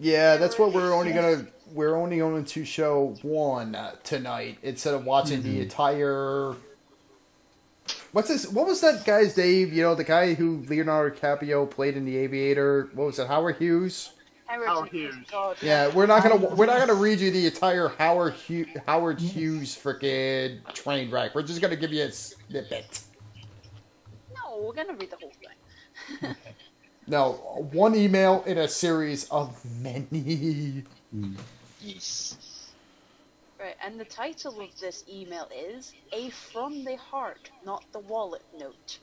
Yeah, that's what we're only going to show one tonight instead of watching the entire. What's this? What was that guy's name? You know, the guy who Leonardo DiCaprio played in The Aviator. What was it? Howard Hughes. Howard Hughes. God, Yeah, we're not gonna read you the entire Howard Hughes freaking train wreck. We're just gonna give you a snippet. No, we're gonna read the whole thing. Okay. No, one email in a series of many. Yes. Right, and the title of this email is "A From the Heart, Not the Wallet Note."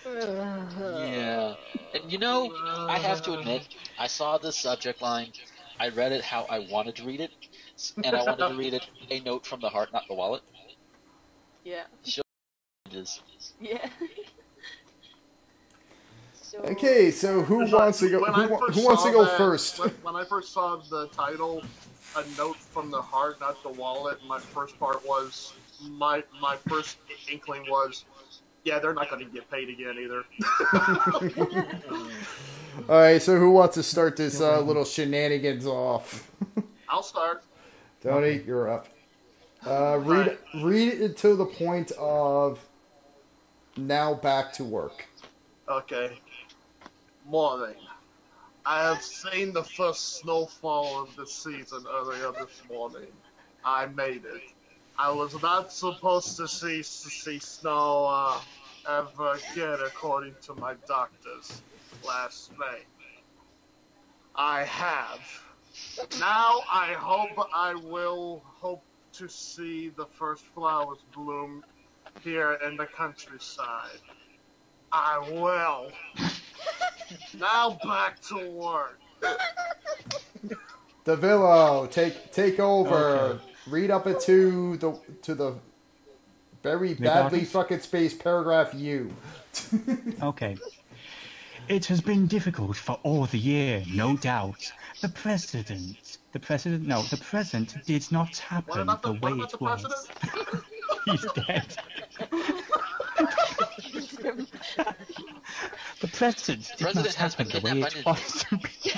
Yeah. And you know, I have to admit, I saw this subject line, I read it how I wanted to read it, and I wanted to read it, a note from the heart, not the wallet. Yeah. Show it is. Yeah. So, Okay, so who wants to go? Who wants to go first? When I first saw the title, "A Note from the Heart, Not the Wallet," my first part was my first inkling was, yeah, they're not going to get paid again either. All right, so who wants to start this little shenanigans off? I'll start. Tony, you're up. Read it to the point of now back to work. Okay. Morning. I have seen the first snowfall of the season earlier this morning. I made it. I was not supposed to see snow ever again, according to my doctors last May. I have. Now I will hope to see the first flowers bloom here in the countryside. I will. Now back to work. DeVillo, take over. Okay. Read up into the very badly fucking spaced paragraph U. Okay. It has been difficult for all the year, no doubt. The present did not happen the way it was. He's dead. The present did not happen the way it was to be,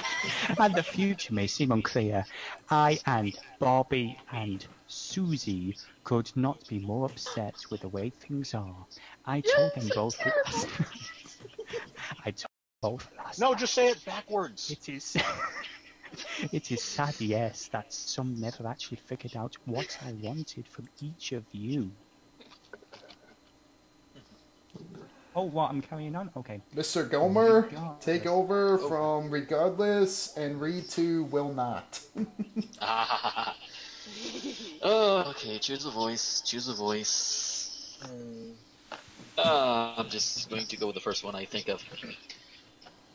and the future may seem unclear. I and Bobby and Susie could not be more upset with the way things are. I told them both last night. I told both last No, night. just say it backwards. It is. It is sad, yes, that some never actually figured out what I wanted from each of you. Oh, what? I'm carrying on? Okay. Mr. Gomer, take over from regardless and read to will not. Oh, okay, choose a voice. I'm just going to go with the first one I think of.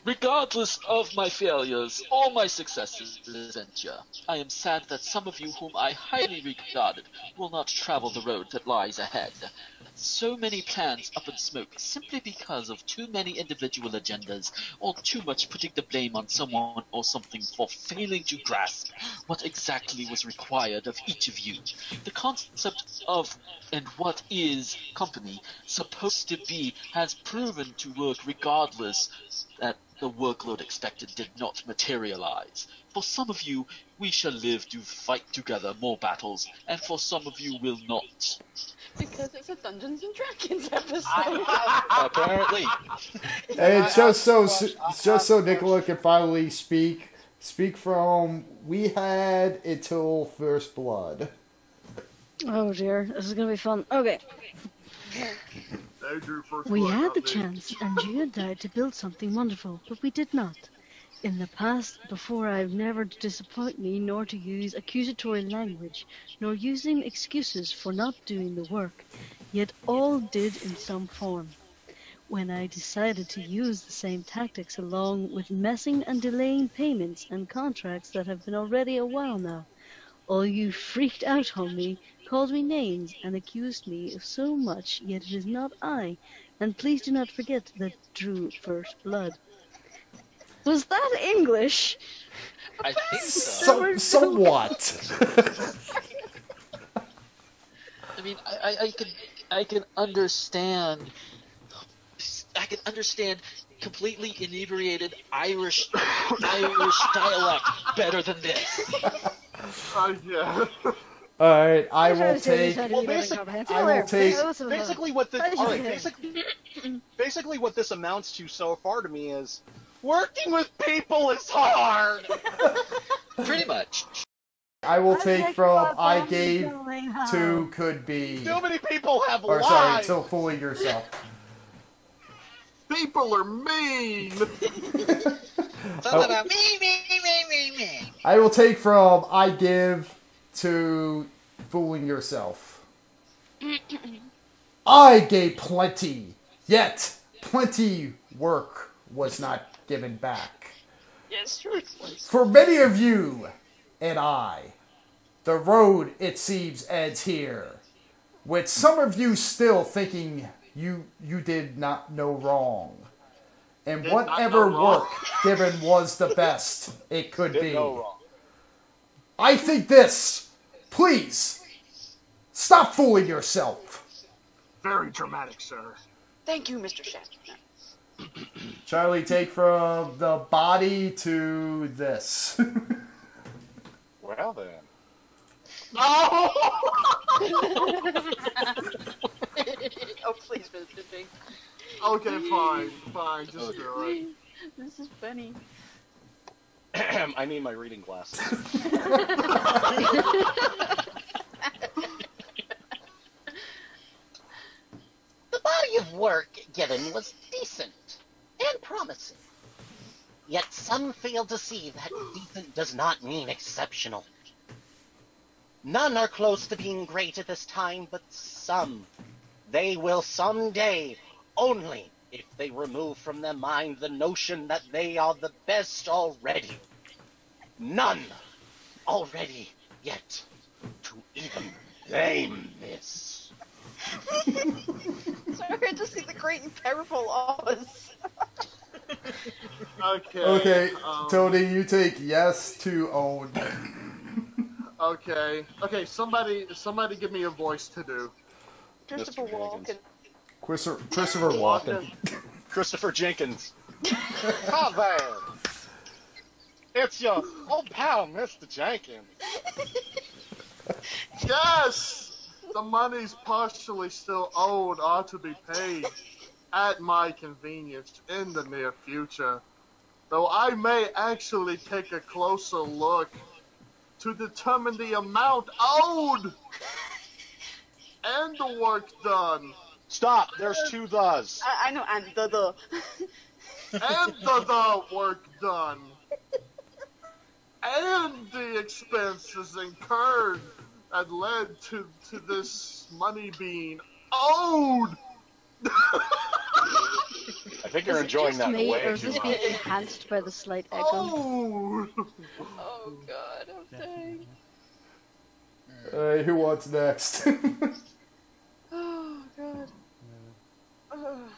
Regardless of my failures or my successes in this venture, I am sad that some of you whom I highly regarded will not travel the road that lies ahead. So many plans up in smoke simply because of too many individual agendas, or too much putting the blame on someone or something for failing to grasp what exactly was required of each of you. The concept of and what is company supposed to be has proven to work regardless that the workload expected did not materialize. For some of you, we shall live to fight together more battles, and for some of you will not. Because it's a Dungeons and Dragons episode. Apparently. And just so Nicola can finally speak from we had until first blood. Oh dear, this is gonna be fun. Okay. We had the chance, and you and I, to build something wonderful, but we did not. In the past, before, I've never to disappoint me, nor to use accusatory language, nor using excuses for not doing the work, yet all did in some form. When I decided to use the same tactics along with messing and delaying payments and contracts that have been already a while now, all you freaked out on me, called me names, and accused me of so much, yet it is not I, and please do not forget that drew first blood. Was that English? I think so. Somewhat. I mean, I can understand. I I can understand completely inebriated Irish dialect better than this. Yeah. All right, I I'm trying will to say take. this Well, anime basic- comprehensive I will there. take- That was Basically, what this That is all right, okay. basically what this amounts to so far to me is working with people is hard. Pretty much. I will take from I Bobby gave going to home. could be. Too many people have Or sorry, lives. till fooling yourself. People are mean. It's all about me. I will take from I give to fooling yourself. I gave plenty, yet plenty work was not given back. Yes, sure. For many of you and I, the road, it seems, ends here. With some of you still thinking you did not know wrong. And Did not whatever know wrong. work given was the best it could Didn't be. know wrong. I think this. Please, stop fooling yourself. Very dramatic, sir. Thank you, Mr. Shatner. Charlie, take from the body to this. Well then. Oh! Oh, please, Mr. Big. Okay, fine, just do it. Please. This is funny. I need my reading glasses. The body of work given was decent and promising. Yet some fail to see that decent does not mean exceptional. None are close to being great at this time, but some. They will someday, only if they remove from their mind the notion that they are the best already. None already yet to even claim this. Sorry to see the great and terrible Oz. Okay. Okay, Tony, you take yes to own. Okay. Somebody give me a voice to do. Christopher Mr. Walken. Jenkins. Christopher Walken. Christopher Jenkins. Hi there. It's your old pal, Mr. Jenkins. Yes! The money's partially still owed ought to be paid at my convenience in the near future. Though I may actually take a closer look to determine the amount owed and the work done. Stop. There's two thes. I know, and the. And the work done. And the expenses incurred that led to this money being owed. I think you're enjoying Just that me, way or is too this being much. enhanced by the slight echo? Owed. Oh god, I'm dying. Alright, who wants next? Oh god.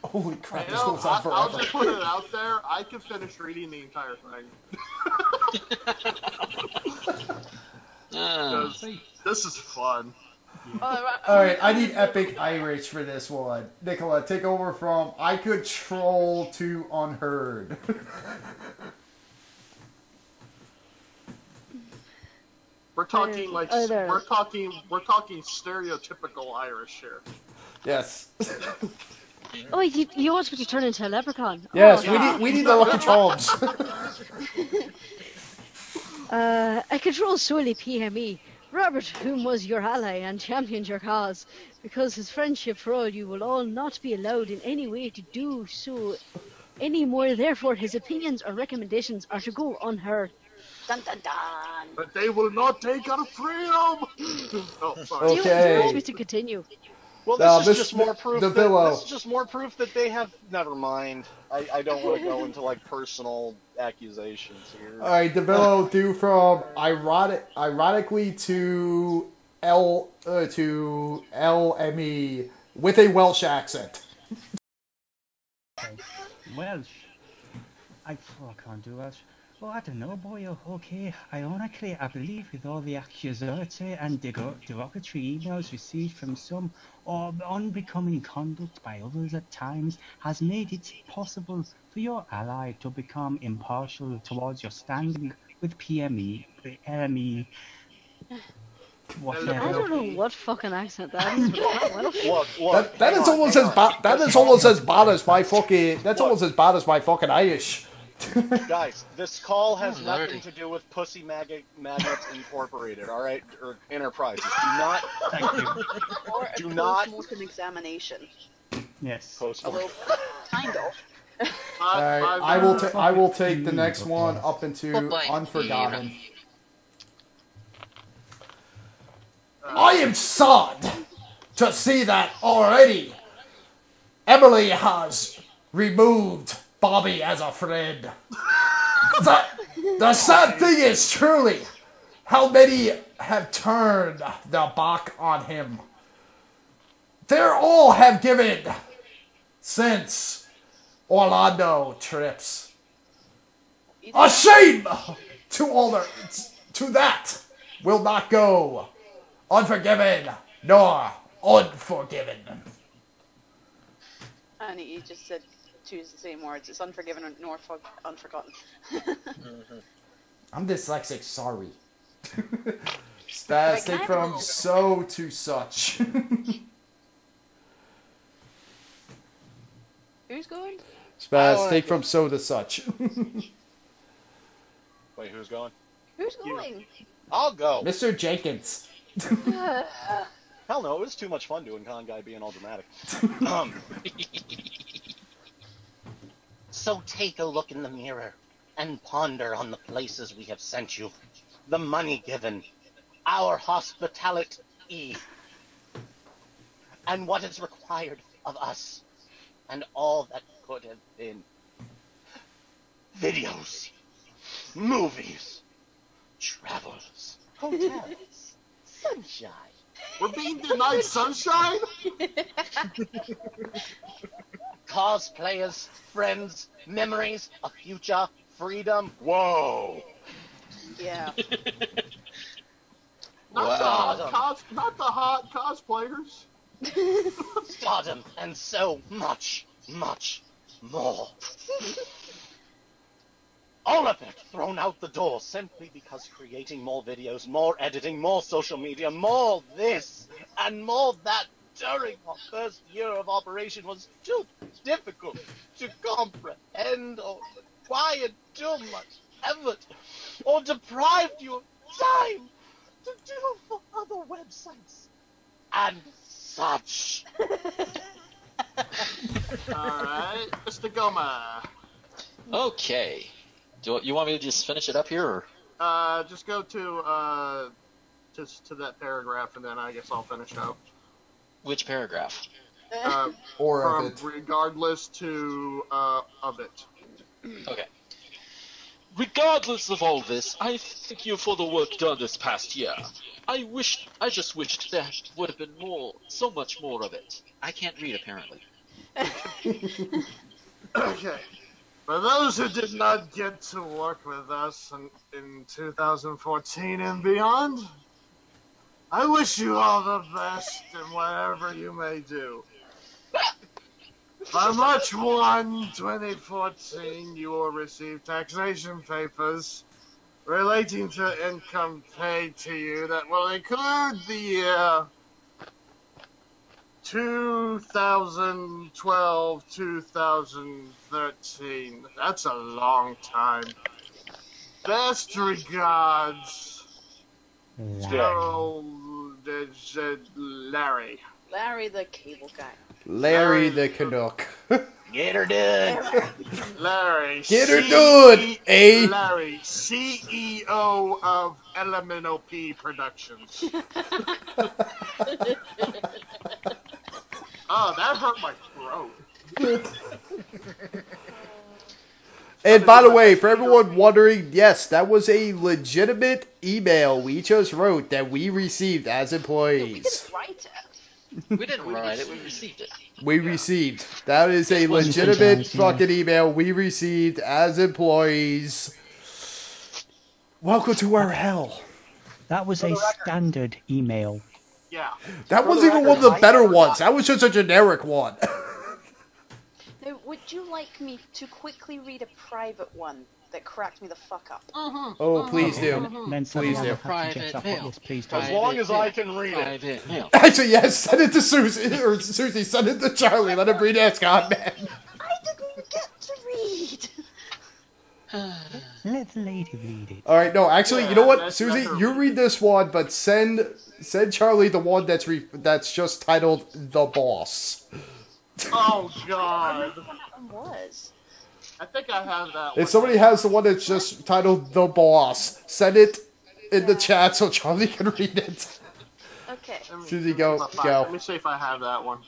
Holy crap, You this know, goes on I'll forever. just put it out there. I could finish reading the entire thing. Ah. 'Cause this is fun. Alright, I need epic Irish for this one. Nicola, take over from I could troll to unheard. We're talking like Oh, there. we're talking stereotypical Irish here. Yes. Oh, you want me to turn into a leprechaun? Yes, Oh, we need the Lucky Charms. I control solely PME. Robert, whom was your ally and championed your cause, because his friendship for all you will all not be allowed in any way to do so anymore. Therefore, his opinions or recommendations are to go unheard. Dun dun dun. But they will not take our freedom. Oh, sorry. Do you Okay. want me to continue? Well, No, this is just more proof. the That, Villo. this is just more proof that they have. Never mind. I don't want to go into like personal accusations here. Alright, DeVillo do from ironically to LME with a Welsh accent. Welsh. I can't do Welsh. Well, I don't know, boy. Okay, ironically, I believe with all the accusatory and derogatory emails received from some, or unbecoming conduct by others at times, has made it possible for your ally to become impartial towards your standing with PME, LME, I don't know whatever. what fucking accent that is, but that well. Look, That hang is on, almost hang as on. bad. That This is call- almost as bad as my fucking. That's Look. almost as bad as my fucking Irish. Guys, this call has Oh, nothing lordy. to do with Pussy Magnets Incorporated, all right, or Enterprises. Do not, Thank you. Or a Do not- post-mortem examination. Yes. post. Although, kind of. Alright, I will take the next one up into Bye-bye. Unforgotten. I am sad to see that already. Emily has removed Bobby as a friend. The sad thing is truly how many have turned their back on him. They all have given since Orlando trips. A shame to all their, to that will not go unforgiven nor unforgiven. And he just said choose the same words. It's unforgiven nor unforgotten. I'm dyslexic, sorry. Spaz, take from so to such. Who's going? Spaz, take from so to such. Wait, who's going? Who's going? I'll go. Mr. Jenkins. Hell no, it was too much fun doing Con Guy being all dramatic. So take a look in the mirror and ponder on the places we have sent you, the money given, our hospitality, and what is required of us, and all that could have been. Videos, movies, travels, hotels, sunshine. We're being denied sunshine? Cosplayers, friends, memories, a future, freedom. Whoa! Yeah. Not the hot cosplayers. Stardom, and so much, much more. All of it thrown out the door simply because creating more videos, more editing, more social media, more this and more that during our first year of operation was too difficult to comprehend or required too much effort or deprived you of time to do for other websites and such. Alright, Mr. Goma. Okay. Do you want me to just finish it up here, or? Just go to that paragraph, and then I guess I'll finish up. Which paragraph? Or From of it. regardless to of it. Okay. Regardless of all this, I thank you for the work done this past year. I just wished there would have been so much more of it. I can't read, apparently. Okay. For those who did not get to work with us in 2014 and beyond, I wish you all the best in whatever you may do. On March 1, 2014, you will receive taxation papers relating to income paid to you that will include the year 2012-2013. That's a long time. Best regards, Gerald, Larry. Larry the cable guy. Larry the Canuck. Get her done. Larry. Get her done, eh? Larry, CEO of Elemental P Productions. Oh, that hurt my throat. And by the way, for everyone wondering, yes, that was a legitimate email we just wrote that we received as employees. Write it. We didn't write it, we received it. We received. That is a legitimate fucking email we received as employees. Welcome to our hell. That was a standard email. Yeah. That For was the even one of record, the I better never ones. got- That was just a generic one. Now, would you like me to quickly read a private one that cracked me the fuck up? Oh, please do. Then Please someone do. will have to Private get off. mail. Yes, please do. As long as I can read it. Private mail. Actually, yes, send it to Susie. Or Susie, send it to Charlie. Let him read it, Scott, man. I didn't get to read! Let the lady read it. All right, no, actually, you Yeah, know what, let Susie, her you read this one, but send Charlie the one that's just titled "The Boss." Oh I God. remember when that one was. I think I have that. If somebody has the one that's just titled "The Boss," send it in the chat so Charlie can read it. Okay. Susie, go. Let me see if I have that one.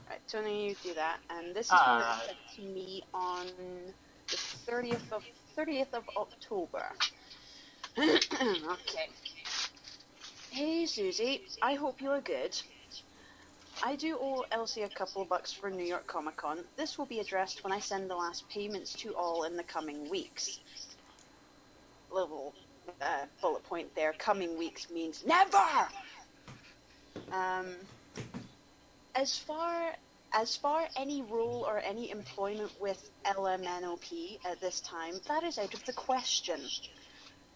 Right, Tony, you do that. And this is one that Alright. was sent to me on the 30th of October. Okay. Hey, Susie. I hope you are good. I do owe Elsie a couple of bucks for New York Comic Con. This will be addressed when I send the last payments to all in the coming weeks. Little bullet point there. Coming weeks means never! As far any role or any employment with LMNOP at this time, that is out of the question.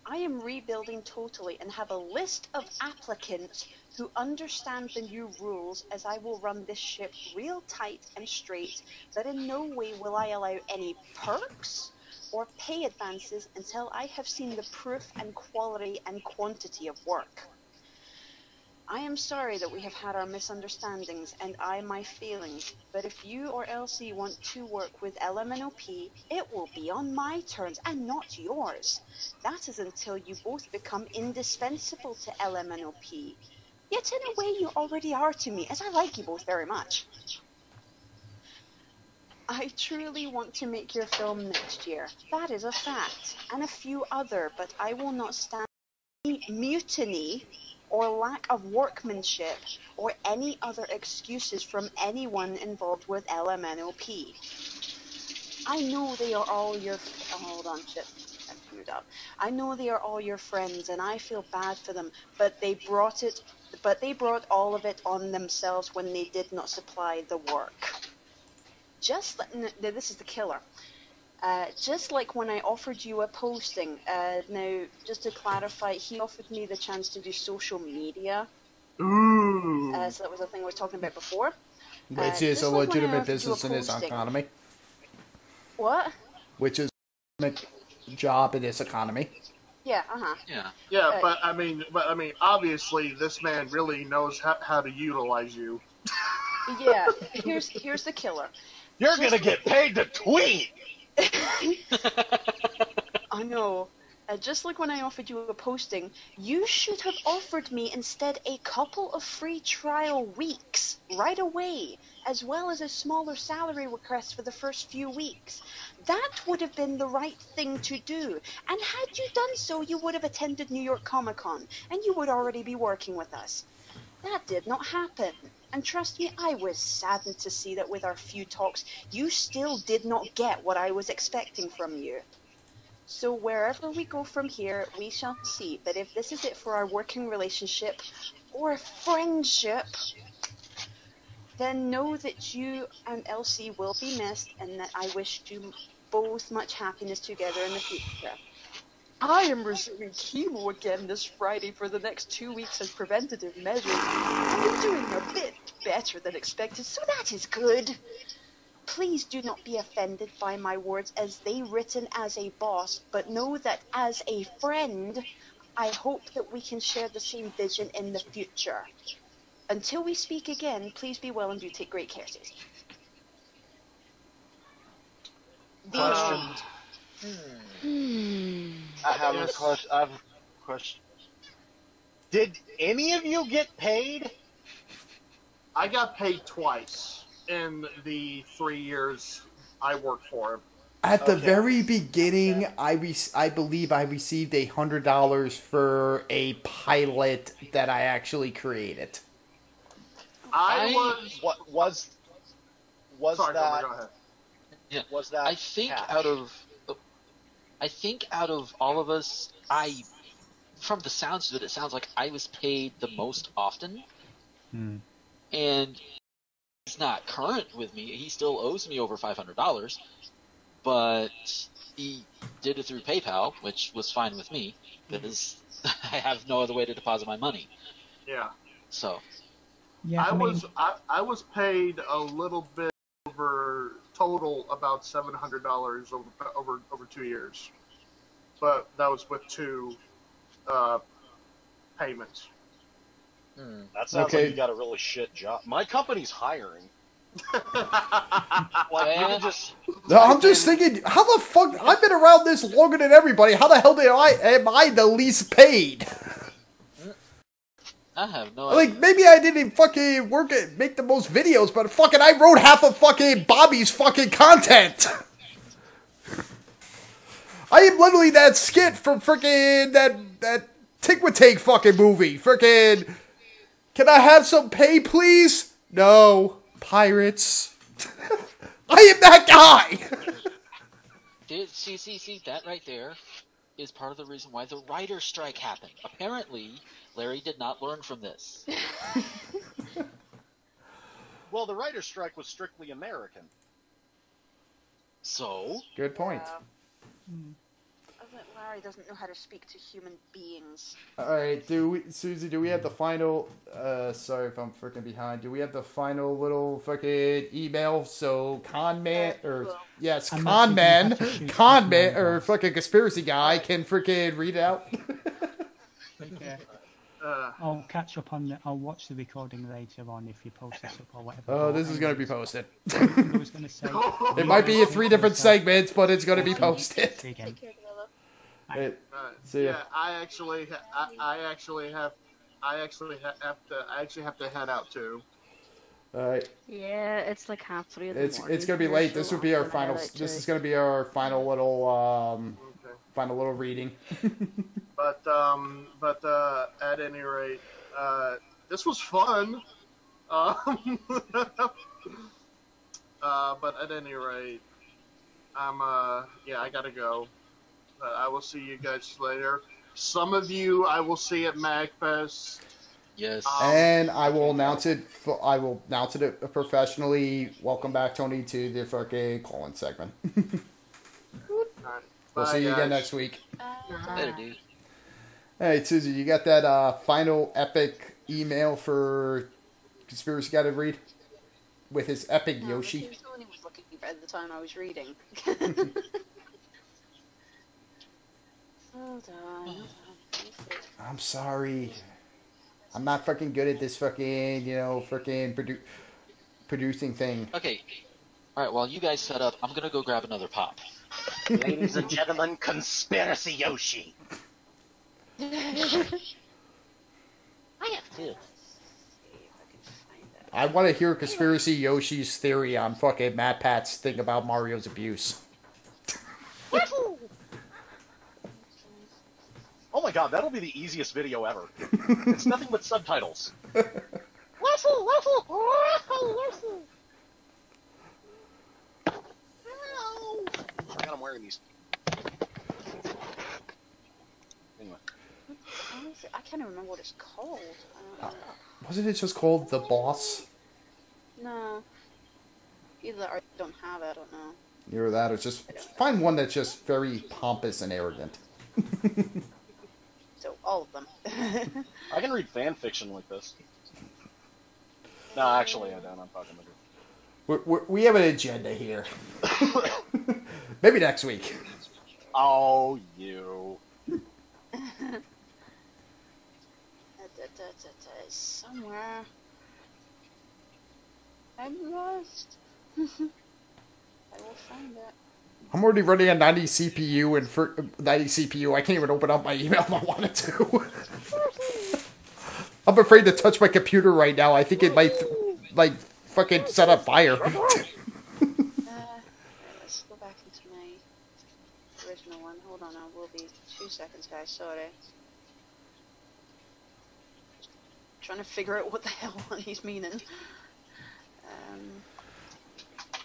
I am rebuilding totally and have a list of applicants who understand the new rules, as I will run this ship real tight and straight, but in no way will I allow any perks or pay advances until I have seen the proof and quality and quantity of work. I am sorry that we have had our misunderstandings and my feelings, but if you or Elsie want to work with LMNOP, it will be on my terms and not yours. That is until you both become indispensable to LMNOP. Yet in a way you already are to me, as I like you both very much. I truly want to make your film next year. That is a fact, and a few other, but I will not stand any mutiny or lack of workmanship or any other excuses from anyone involved with LMNOP. I know they are all your hold on, shit. I screwed up. I know they are all your friends and I feel bad for them, but they brought all of it on themselves when they did not supply the work. This is the killer. Just like when I offered you a posting, now, just to clarify, he offered me the chance to do social media. Ooh. So that was the thing we were talking about before. Which is just a like when I legitimate offered you a business in this posting. economy. What? Which is a legitimate job in this economy. Yeah, Yeah. Yeah, but I mean, obviously, this man really knows how to utilize you. Yeah, here's the killer. You're gonna get paid to tweet! I know. Just like when I offered you a posting, you should have offered me instead a couple of free trial weeks right away, as well as a smaller salary request for the first few weeks. That would have been the right thing to do, and had you done so, you would have attended New York Comic Con, and you would already be working with us. That did not happen, and trust me, I was saddened to see that with our few talks, you still did not get what I was expecting from you. So wherever we go from here, we shall see. But if this is it for our working relationship or friendship, then know that you and Elsie will be missed and that I wish you both much happiness together in the future. I am resuming chemo again this Friday for the next 2 weeks as preventative measures. I'm doing a bit better than expected, so that is good. Please do not be offended by my words as they written as a boss, but know that as a friend, I hope that we can share the same vision in the future. Until we speak again, please be well and do take great care, Susie. Question. I have a question. Did any of you get paid? I got paid twice in the 3 years I worked for him. At the Okay. very beginning, I believe I received $100 for a pilot that I actually created. What was Sorry, that? go ahead. Yeah. Was that I think cash? out of all of us, I from the sounds of it, it sounds like I was paid the most often, Hmm. and he's not current with me. He still owes me over $500, but he did it through PayPal, which was fine with me because I have no other way to deposit my money. Yeah. So Yeah, I was paid a little bit over total about $700 over 2 years, but that was with two payments. That sounds Okay. like you got a really shit job. My company's hiring. Like, you can just... No, I'm just thinking, how the fuck? I've been around this longer than everybody. How the hell am I the least paid? I have no Like, idea. maybe I didn't fucking make the most videos, but fucking I wrote half of fucking Bobby's fucking content. I am literally that skit from freaking that Tick with Take fucking movie. Freaking, can I have some pay, please? No, pirates. I am that guy. See, that right there is part of the reason why the writer's strike happened. Apparently, Larry did not learn from this. Well, the writer's strike was strictly American. So? Good point. Larry doesn't know how to speak to human beings. All right, Susie, do we have the final? Sorry if I'm freaking behind. Do we have the final little fucking email? So Conman or fucking conspiracy guy can freaking read it out. Okay. I'll catch up on I'll watch the recording later on if you post this up or whatever. Oh, this is gonna be posted. I was gonna say, It might be in 3 different segments, but it's gonna be posted. Again. See ya. Yeah, I actually have to head out too. All right. Yeah, it's like 3:30 in the morning. It's gonna be here, late. so This would be our I'm final. gonna head out This too. is gonna be our final little Okay. final little reading. But at any rate, this was fun. But at any rate, I gotta go. I will see you guys later. Some of you I will see at MagFest. Yes. And I will announce it. I will announce it professionally. Welcome back, Tony, to the fucking call-in segment. We'll see you again next week. Later, dude. Hey, Susie, you got that final epic email for Conspiracy Guy to read with his epic Yoshi? He was the one who was looking at the time I was reading. Hold on. I'm sorry. I'm not fucking good at this fucking, freaking producing thing. Okay. Alright, while you guys set up, I'm gonna go grab another pop. Ladies and gentlemen, Conspiracy Yoshi. I have two. I want to hear Conspiracy Yoshi's theory on fucking Matt Pat's thing about Mario's abuse. Oh my god, that'll be the easiest video ever. It's nothing but subtitles. I forgot I'm wearing these. Anyway. Honestly, I can't even remember what it's called. Wasn't it just called The Boss? No. Either I don't have it, I don't know. Either that or just find one that's just very pompous and arrogant. So, all of them. I can read fan fiction like this. No, actually I don't. I'm fucking with you. We have an agenda here. Maybe next week. Oh, you. Somewhere. I'm lost. I will find it. I'm already running a 90 CPU, and for 90 CPU, I can't even open up my email if I wanted to. I'm afraid to touch my computer right now. I think it might, fucking set up fire. Let's go back into my original one. Hold on, I will be 2 seconds, guys. Sorry. Trying to figure out what the hell he's meaning.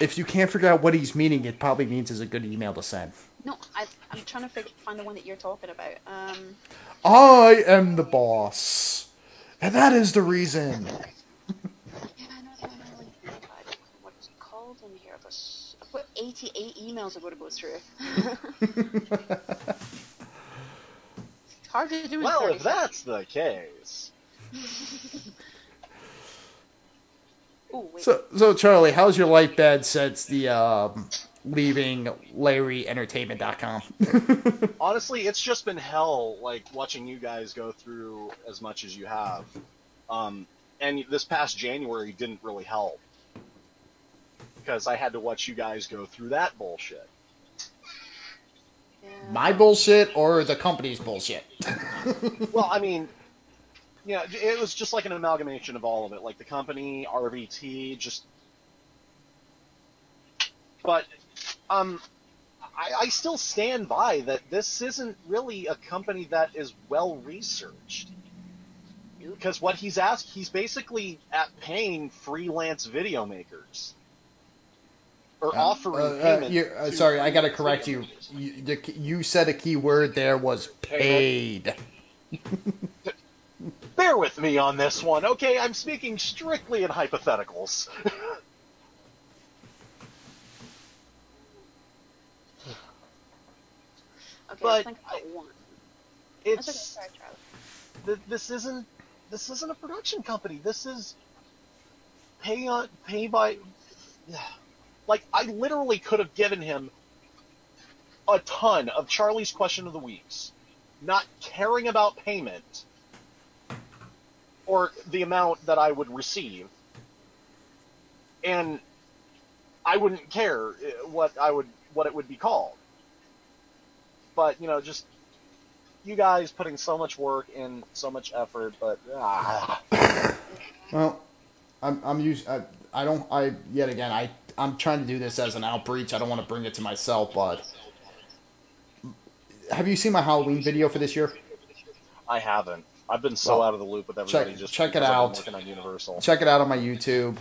If you can't figure out what he's meaning, it probably means it's a good email to send. No, I'm trying to find the one that you're talking about. I am the boss, and that is the reason. Yeah, no. What's it called in here? I've got 88 emails I've got to go through. It's hard to do in Well, 30 if that's the case. Oh, wait. So Charlie, how's your life been since the leaving LarryEntertainment.com? Honestly, it's just been hell, like, watching you guys go through as much as you have. And this past January didn't really help. Because I had to watch you guys go through that bullshit. Yeah. My bullshit or the company's bullshit? Well, I mean, yeah, it was just like an amalgamation of all of it. Like, the company, RVT, just... But, I still stand by that this isn't really a company that is well researched. Because what he's asked, he's basically paying freelance video makers. Or offering payment. Sorry, I gotta correct you. You said a key word there was paid. Bear with me on this one, okay? I'm speaking strictly in hypotheticals. Okay, But I think I got one. It's That's okay, sorry, Charlie. this isn't a production company. This is pay by. Like, I literally could have given him a ton of Charlie's Question of the Weeks, not caring about payment or the amount that I would receive, and I wouldn't care what it would be called. But, you know, just you guys putting so much work in, so much effort, but Well, I'm trying to do this as an outreach. I don't want to bring it to myself, but have you seen my Halloween video for this year? I haven't. I've been so out of the loop with everybody. Check it out. I've been working on Universal. Check it out on my YouTube.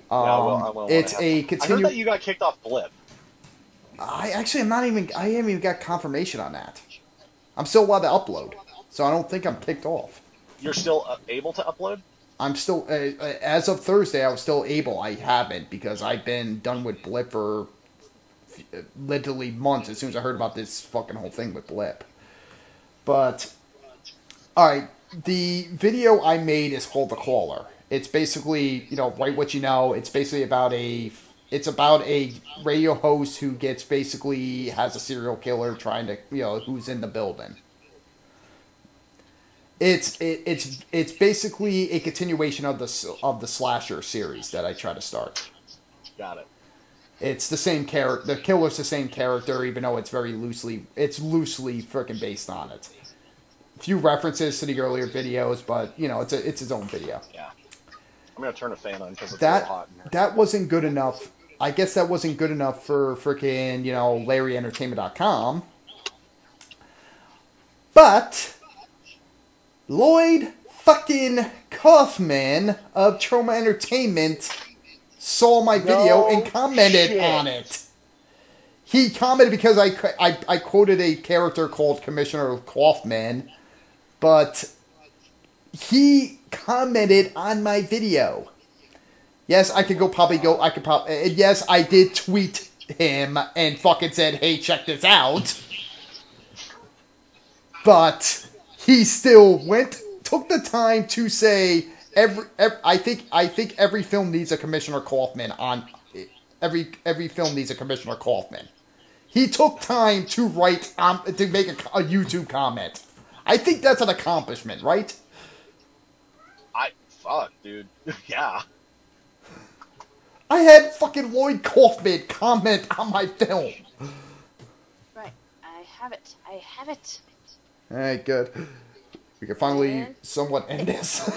I will. It's a I continue. heard that you got kicked off Blip. I haven't even got confirmation on that. I'm still allowed to upload, so I don't think I'm kicked off. You're still able to upload? I'm still, as of Thursday, I was still able. I haven't, because I've been done with Blip for literally months as soon as I heard about this fucking whole thing with Blip. But, alright, the video I made is called The Caller. It's basically, write what you know. It's basically about a radio host who has a serial killer trying to, who's in the building. It's basically a continuation of the slasher series that I try to start. Got it. It's the same character. The killer's the same character, even though it's loosely freaking based on it. A few references to the earlier videos, but it's its own video. Yeah. I'm gonna turn a fan on because it's a little hot in here. That wasn't good enough. I guess that wasn't good enough for freaking LarryEntertainment.com. But Lloyd fucking Kaufman of Trauma Entertainment saw my video and commented on it. He commented because I quoted a character called Commissioner Kaufman, but he commented on my video. Yes, yes, I did tweet him and fucking said, "Hey, check this out." But he still took the time to say I think every film needs a Commissioner Kaufman on every film needs a Commissioner Kaufman. He took time to write to make a YouTube comment. I think that's an accomplishment, right? Fuck, dude. Yeah. I had fucking Lloyd Kaufman comment on my film. Right, I have it. Alright, good. We can finally somewhat end this.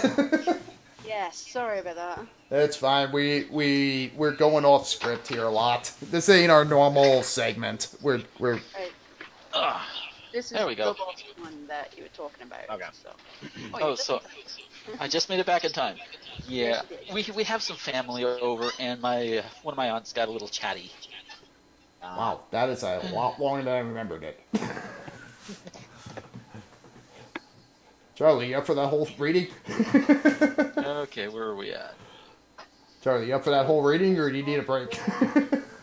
Yes, sorry about that. That's fine. We're going off script here a lot. This ain't our normal segment. We're Right. This is There we go. the last one that you were talking about. Okay. So. So I just made it back in time. Yeah, we have some family over, and one of my aunts got a little chatty. Wow, that is a lot longer than I remembered it. Charlie, you up for that whole reading? Okay, where are we at? Charlie, you up for that whole reading, or do you need a break?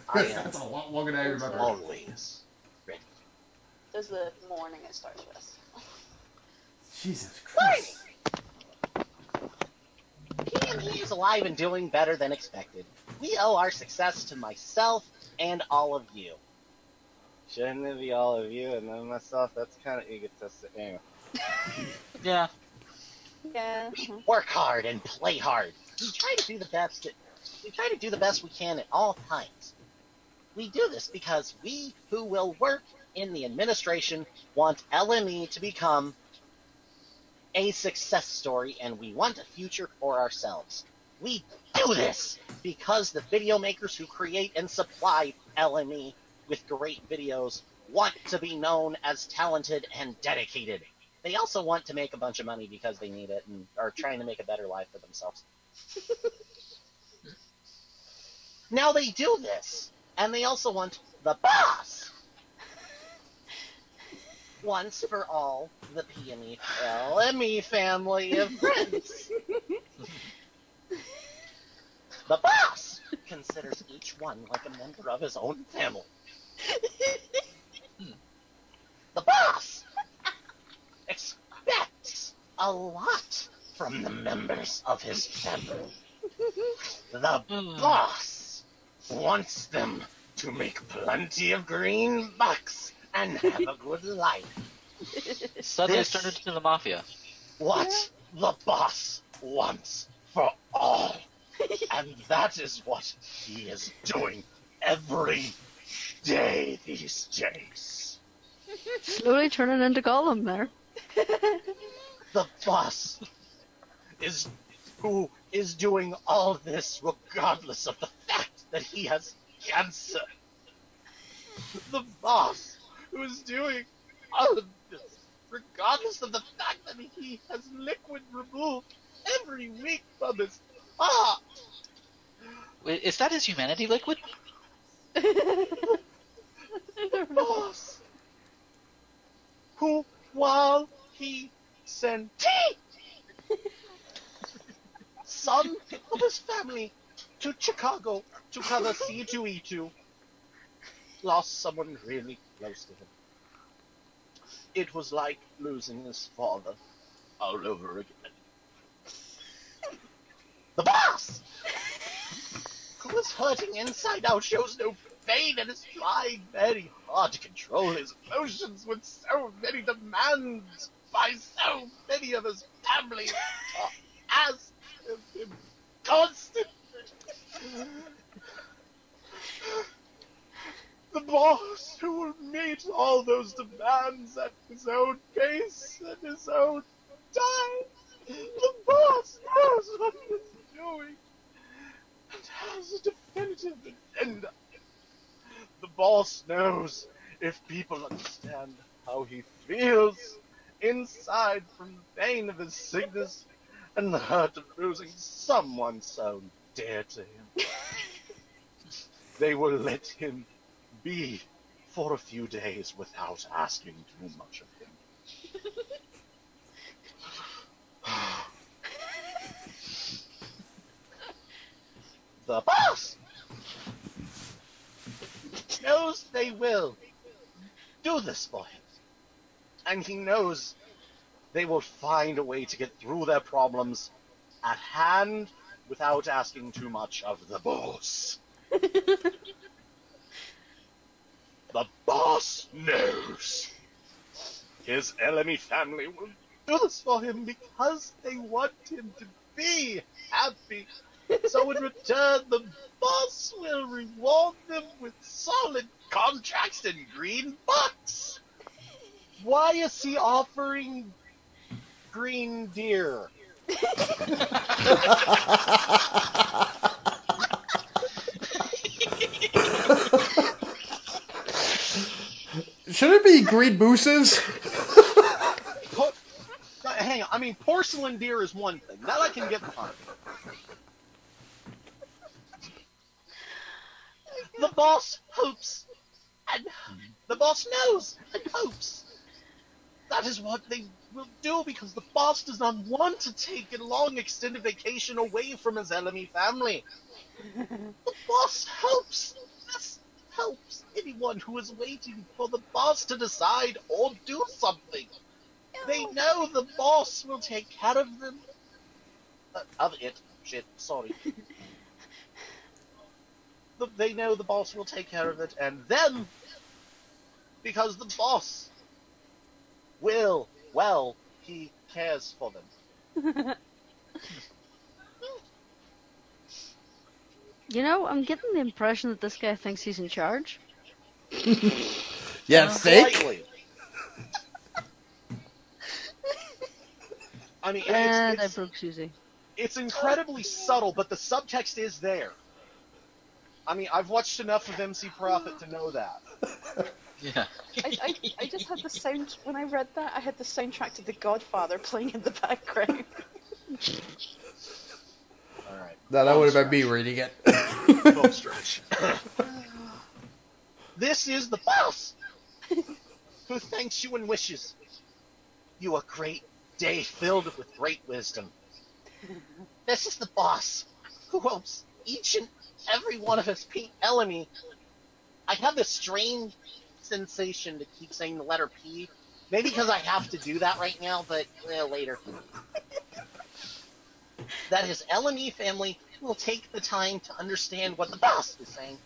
I am That's a lot longer than I remember. always ready. There's the morning it starts with. Jesus Christ. PME is alive and doing better than expected. We owe our success to myself and all of you. Shouldn't it be all of you and then myself? That's kind of egotistic. Anyway. Yeah. Yeah. Work hard and play hard. We try to do the best. We try to do the best we can at all times. We do this because we who will work in the administration want LME to become a success story, and we want a future for ourselves. We do this because the video makers who create and supply LME with great videos want to be known as talented and dedicated. They also want to make a bunch of money because they need it and are trying to make a better life for themselves. Now they do this, and they also want the boss. Once for all, the PME LME family of friends. The boss considers each one like a member of his own family. The boss expects a lot from the members of his family. The boss wants them to make plenty of green bucks and have a good life. Suddenly This- turned into the mafia. What the boss wants for all. And that is what he is doing every day these days. Slowly turning into Gollum there. The boss is who is doing all this regardless of the fact that he has cancer. The boss who is doing all of this regardless of the fact that he has liquid removed every week from his heart. Wait, is that his humanity liquid? The boss who, while he sent some of his family to Chicago to cover C2E2, lost someone really close to him. It was like losing his father all over again. The boss, who is hurting inside out, shows no pain and is trying very hard to control his emotions with so many demands by so many of his family to ask of him constantly. The boss who will meet all those demands at his own pace and his own time. The boss knows what he is doing and has a definitive agenda. The boss knows if people understand how he feels inside from the pain of his sickness and the hurt of losing someone so dear to him. They will let him be for a few days without asking too much of him. The boss knows they will do this for him. And he knows they will find a way to get through their problems at hand without asking too much of the boss. The boss knows his LME family will do this for him because they want him to be happy. So in return, the boss will reward them with solid contracts and green bucks. Why is he offering green deer? Should it be green mooses? Hang on, I mean, porcelain deer is one thing. That I can get behind. The boss hopes And the boss knows and hopes. That is what they will do because the boss does not want to take a long extended vacation away from his LME family. The boss hopes. This helps anyone who is waiting for the boss to decide or do something. They know the boss will take care of them. Of it. Shit, sorry. They know the boss will take care of it, and them, because the boss will, well, he cares for them. You know, I'm getting the impression that this guy thinks he's in charge. Yeah, sick? Slightly. I mean, And I broke Susie. It's incredibly subtle, but the subtext is there. I mean, I've watched enough of MC Profit to know that. Yeah. I just had the sound, when I read that, I had the soundtrack to The Godfather playing in the background. Alright. No, that would have been me reading it. Home stretch. This is the boss, who thanks you and wishes you a great day filled with great wisdom. This is the boss, who hopes each and every one of us P. LME. I have this strange sensation to keep saying the letter P. Maybe because I have to do that right now, but later. That his LME family will take the time to understand what the boss is saying.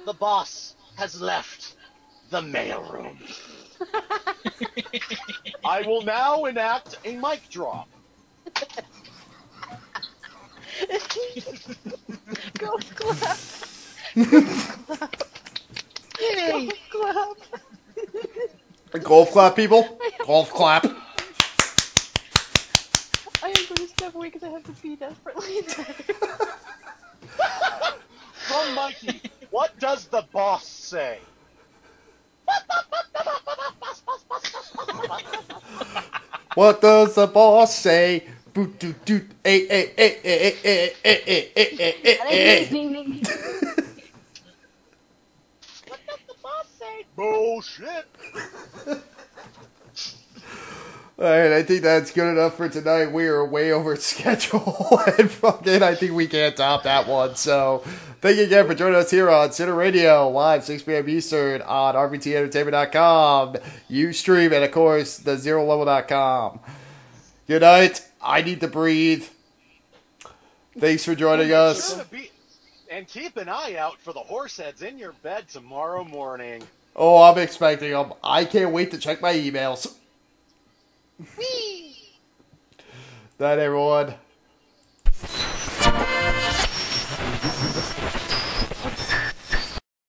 The boss has left the mailroom. I will now enact a mic drop. Golf clap! Yay! Golf clap! Golf clap, people? Golf clap. I am going to step away because I have to pee desperately. From Mikey, what does the boss say? What does the boss say? Boot doot doot. Eh eh eh eh eh eh eh eh eh eh. What does the boss say? Bullshit. Alright, I think that's good enough for tonight. We are way over schedule, and fucking, I think we can't top that one. So, thank you again for joining us here on Center Radio, live 6 p.m. Eastern on RBTEntertainment.com, Ustream, and of course, the ZeroLevel.com. Good night. I need to breathe. Thanks for joining us. And keep an eye out for the horse heads in your bed tomorrow morning. Oh, I'm expecting them. I can't wait to check my emails. Night, everyone.